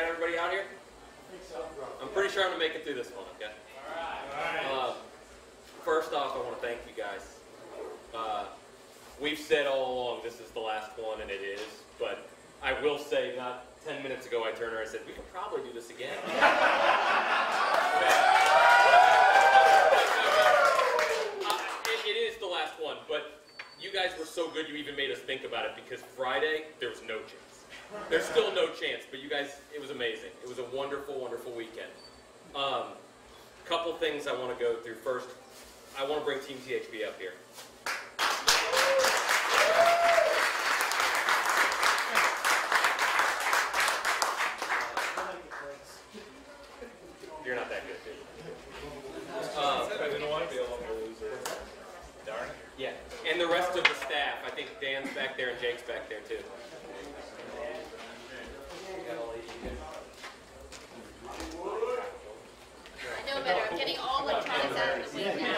got everybody out here? I think so. I'm pretty sure I'm going to make it through this one, okay? All right. First off, I want to thank you guys. We've said all along this is the last one, and it is, but I will say not 10 minutes ago I turned around and said, we could probably do this again. It is the last one, but you guys were so good you even made us think about it, because Friday, there was no chance. There's still no chance, but you guys, it was amazing. It was a wonderful, wonderful weekend. Couple things I want to go through. First, I want to bring Team THB up here. You're not that good, dude. I didn't want to be a lumber loser. Darn. Yeah, and the rest of the staff. I think Dan's back there and Jake's back there too. I know better. I'm getting all electronics out of the way now.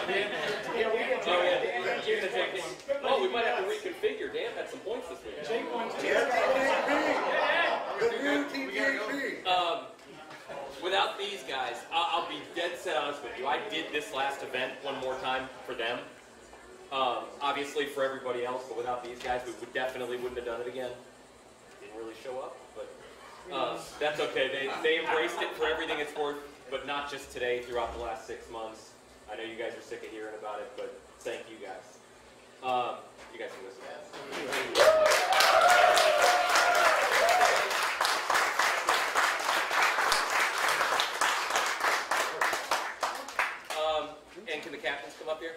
Oh yeah, Jake and Jake. Oh, we might have to reconfigure. Dan had some points this week. Jake wants to. Without these guys, I'll be dead set honest with you. I did this last event one more time for them. Obviously for everybody else, but without these guys, we definitely wouldn't have done it again. Didn't really show up, but that's okay. They embraced it for everything it's worth, but not just today, throughout the last 6 months. I know you guys are sick of hearing about it, but thank you guys. You guys can listen. And can the captains come up here?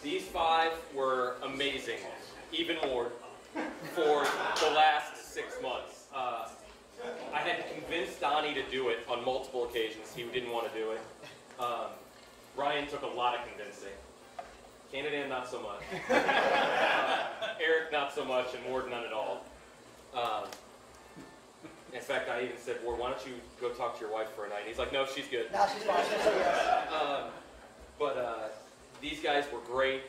These 5 were amazing, even more, for the last 6 months. I had to convince Donnie to do it on multiple occasions. He didn't want to do it. Ryan took a lot of convincing. Canada, not so much. Eric, not so much, and Ward, none at all. In fact, I even said, Ward, why don't you go talk to your wife for a night? And he's like, no, she's good. No, she's fine. She'll say yes. But these guys were great.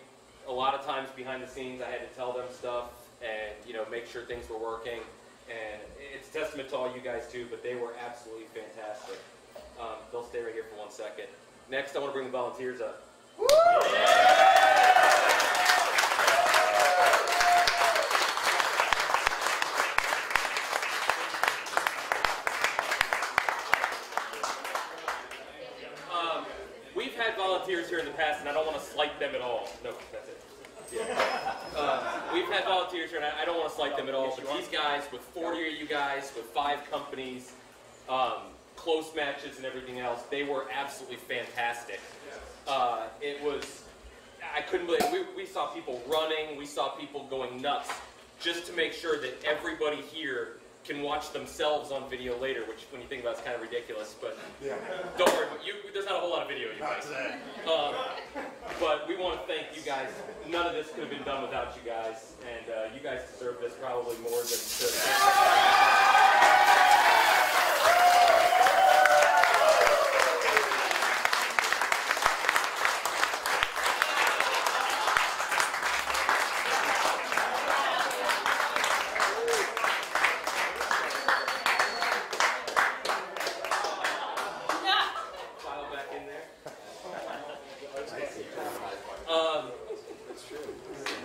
A lot of times behind the scenes, I had to tell them stuff and make sure things were working. And it's a testament to all you guys too, but they were absolutely fantastic. They'll stay right here for 1 second. Next, I want to bring the volunteers up. Woo! We've had volunteers here in the past, and I don't want to slight them at all. No, that's it. Yeah. We've had volunteers here, and I don't want to slight them at all, but these guys, with 40 of you guys, with 5 companies, close matches and everything else, they were absolutely fantastic. It was, I couldn't believe it. We saw people running, we saw people going nuts, just to make sure that everybody here can watch themselves on video later, which when you think about it, it's kind of ridiculous, but don't worry, there's not a whole lot of video you guys. But we want to thank you guys. None of this could have been done without you guys, and you guys deserve this probably more than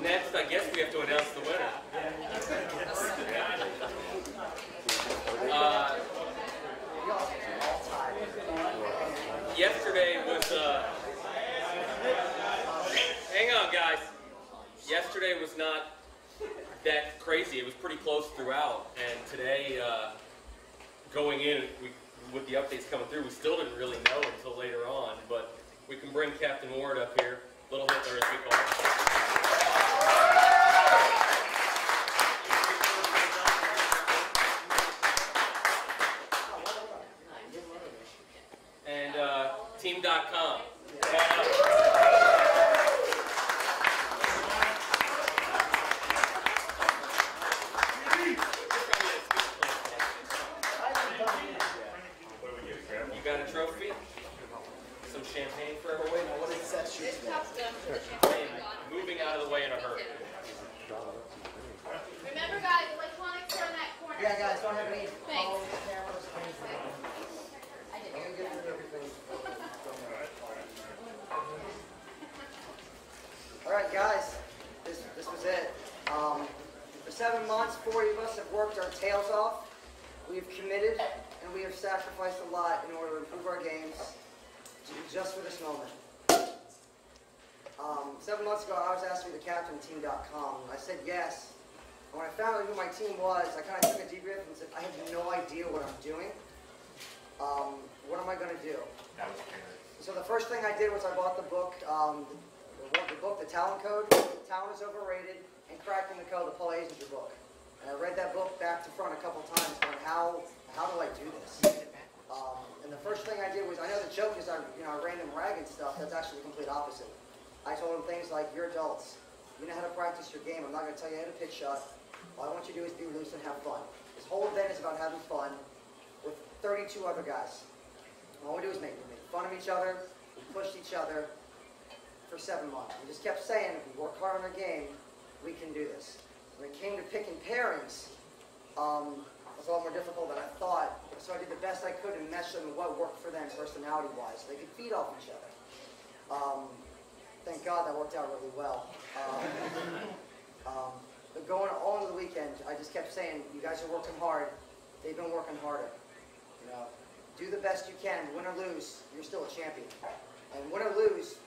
next, I guess we have to announce the winner. Yesterday was, hang on guys, yesterday was not that crazy. It was pretty close throughout, and today, going in, with the updates coming through, we still didn't really know until later on, but we can bring Captain Ward up here. Little Hitler, as we call it. And Team.com. jump to the championship gun. Moving out of the way in a hurry. Remember, guys, electronics are in that corner. Yeah, guys, don't have any Thanks. phones, cameras, anything. I did. I'm gonna get rid of everything. All right, guys, this was it. For 7 months, 40 of us have worked our tails off. We have committed and we have sacrificed a lot in order to improve our games just for this moment. 7 months ago, I was asked to be the captain of team.com. I said yes. And when I found out who my team was, I kind of took a deep breath and said, I have no idea what I'm doing. What am I going to do? That was scary. So the first thing I did was I bought the book, The Talent Code, Talent is Overrated, and Cracking the Code, the Paul Azinger book. And I read that book back to front a couple times, going, how do I do this? And the first thing I did was, I know the joke is I random ragging stuff. That's actually the complete opposite. I told them things like, you're adults. You know how to practice your game. I'm not going to tell you how to pitch shot. All I want you to do is be loose and have fun. This whole event is about having fun with 32 other guys. All we do is make fun of each other. We pushed each other for 7 months. We just kept saying, if we work hard on our game, we can do this. When it came to picking pairings, it was a lot more difficult than I thought. So I did the best I could and mesh them with what worked for them personality-wise. So they could feed off each other. Thank God that worked out really well. But going all into the weekend, I just kept saying, you guys are working hard. They've been working harder. You know, do the best you can. Win or lose, you're still a champion. And win or lose,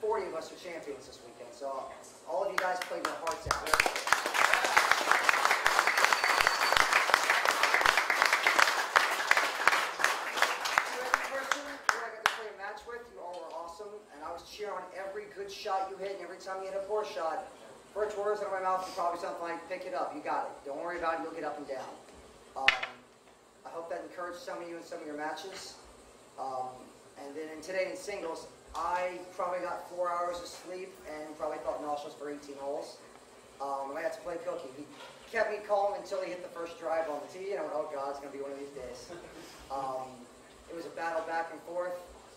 40 of us are champions this weekend. So all of you guys played your hearts out. I was cheering on every good shot you hit, and every time you hit a poor shot, first words out of my mouth was probably something like, pick it up, you got it. Don't worry about it, you'll get up and down. I hope that encouraged some of you in some of your matches. And then today in singles, I probably got 4 hours of sleep and probably felt nauseous for 18 holes. And I had to play cookie. He kept me calm until he hit the first drive on the tee, and I went, oh God, it's going to be one of these days. It was a battle back and forth.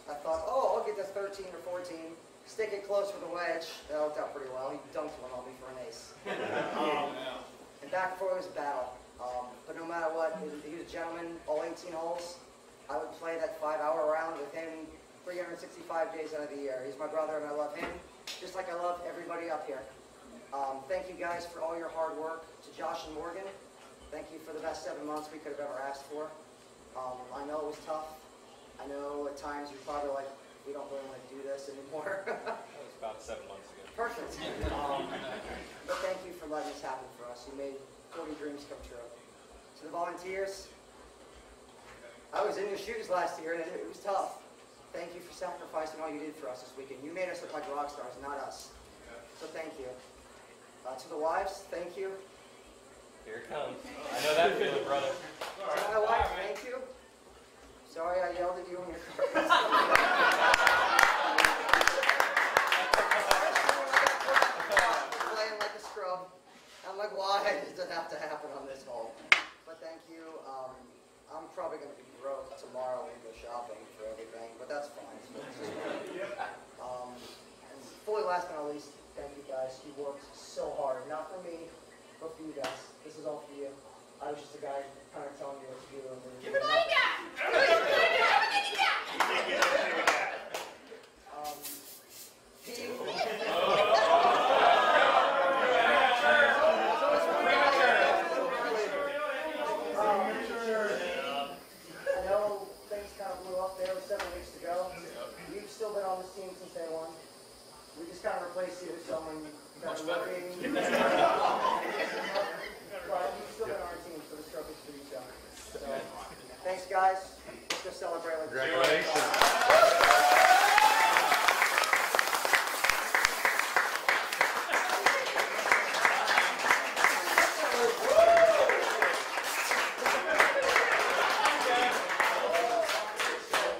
I thought, oh, I'll get this 13 or 14, stick it close with a wedge. That worked out pretty well. He dunked one on me for an ace. And back and forth was a battle. But no matter what, he was a gentleman, all 18 holes. I would play that 5-hour round with him 365 days out of the year. He's my brother and I love him, just like I love everybody up here. Thank you guys for all your hard work. To Josh and Morgan, thank you for the best 7 months we could have ever asked for. I know it was tough. I know at times you're probably like, we don't really want to do this anymore. That was about 7 months ago. Perfect. But thank you for letting this happen for us. You made 40 dreams come true. To the volunteers, I was in your shoes last year and it was tough. Thank you for sacrificing all you did for us this weekend. You made us look like rock stars, not us. So thank you. To the wives, thank you. Here it comes. I know that feeling, brother. To my wife, thank you. Sorry I yelled at you in your car. Playing like a scrub. I'm like, why does it have to happen on this hole? But thank you. I'm probably going to be broke tomorrow when we go shopping for everything, but that's fine. And fully last but not least, thank you guys. You worked so hard. Not for me, but for you guys. This is all for you. I was just a guy kind of telling you what to do. Give me money back! Everything you got! I know things kind of blew up there with 7 weeks to go. You've still been on this team since day one. We just kind of replaced you with someone kind of looking. But you've still been on our team, so the trophy's for each other. So, thanks, guys. Let's go celebrate like this. Congratulations.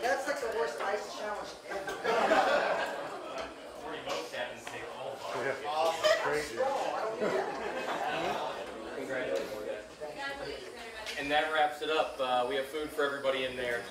That's like the worst ice challenge ever. Crazy. I don't need that. Congratulations, guys. And that wraps it up. We have food for everybody in there.